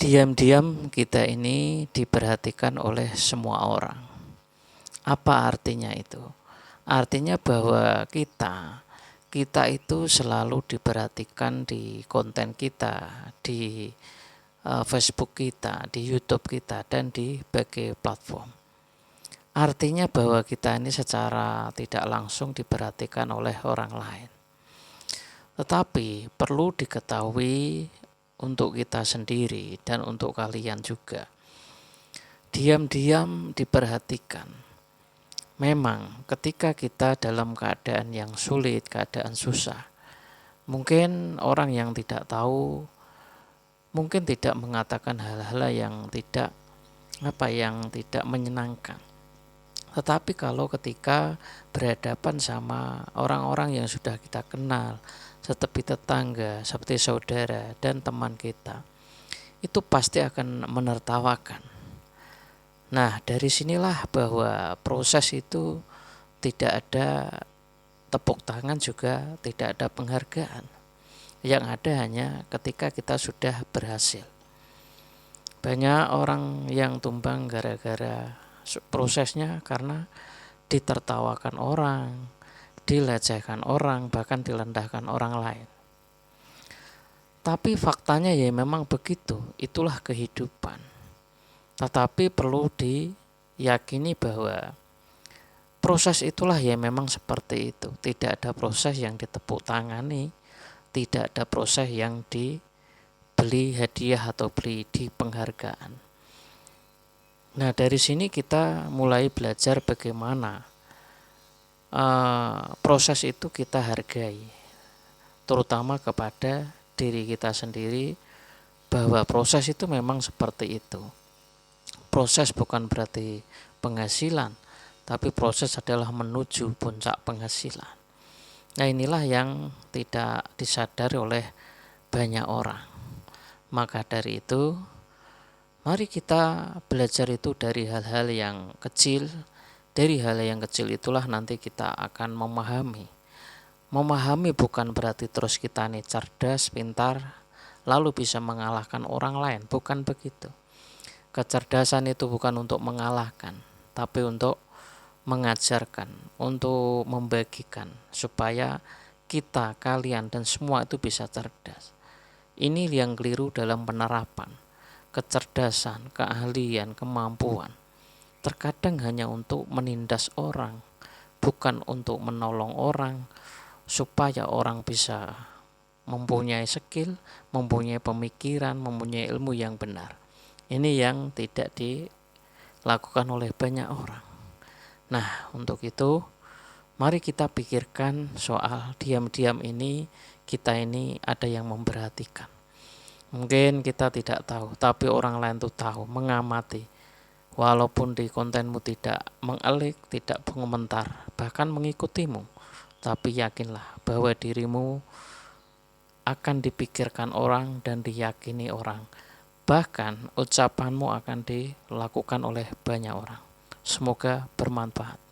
Diam-diam kita ini diperhatikan oleh semua orang. Apa artinya itu? Artinya bahwa kita itu selalu diperhatikan di konten kita, di Facebook kita, di YouTube kita, dan di berbagai platform. Artinya bahwa kita ini secara tidak langsung diperhatikan oleh orang lain. Tetapi perlu diketahui untuk kita sendiri dan untuk kalian juga. Diam-diam diperhatikan. Memang ketika kita dalam keadaan yang sulit, keadaan susah, mungkin orang yang tidak tahu mungkin tidak mengatakan hal-hal yang tidak menyenangkan. Tetapi kalau ketika berhadapan sama orang-orang yang sudah kita kenal, seperti tetangga, seperti saudara dan teman kita, itu pasti akan menertawakan. Nah, dari sinilah bahwa proses itu tidak ada tepuk tangan, juga tidak ada penghargaan. Yang ada hanya ketika kita sudah berhasil. Banyak orang yang tumbang gara-gara prosesnya karena ditertawakan orang, dilecehkan orang, bahkan direndahkan orang lain. Tapi faktanya ya memang begitu, itulah kehidupan. Tetapi perlu diyakini bahwa proses itulah ya memang seperti itu. Tidak ada proses yang ditepuk tangani, tidak ada proses yang dibeli hadiah atau beli di penghargaan. Nah, dari sini kita mulai belajar bagaimana proses itu kita hargai, terutama kepada diri kita sendiri, bahwa proses itu memang seperti itu. Proses bukan berarti penghasilan, tapi proses adalah menuju puncak penghasilan. Nah, inilah yang tidak disadari oleh banyak orang. Maka dari itu, mari kita belajar itu dari hal-hal yang kecil. Dari hal yang kecil itulah nanti kita akan memahami. Memahami bukan berarti terus kita nih cerdas, pintar, lalu bisa mengalahkan orang lain. Bukan begitu. Kecerdasan itu bukan untuk mengalahkan, tapi untuk mengajarkan, untuk membagikan, supaya kita, kalian, dan semua itu bisa cerdas. Ini yang keliru dalam penerapan. Kecerdasan, keahlian, kemampuan terkadang hanya untuk menindas orang, bukan untuk menolong orang, supaya orang bisa mempunyai skill, mempunyai pemikiran, mempunyai ilmu yang benar. Ini yang tidak dilakukan oleh banyak orang. Nah, untuk itu mari kita pikirkan soal diam-diam ini, kita ini ada yang memperhatikan. Mungkin kita tidak tahu, tapi orang lain tuh tahu, mengamati. Walaupun di kontenmu tidak mengelik, tidak mengomentar, bahkan mengikutimu, tapi yakinlah bahwa dirimu akan dipikirkan orang dan diyakini orang. Bahkan ucapanmu akan dilakukan oleh banyak orang. Semoga bermanfaat.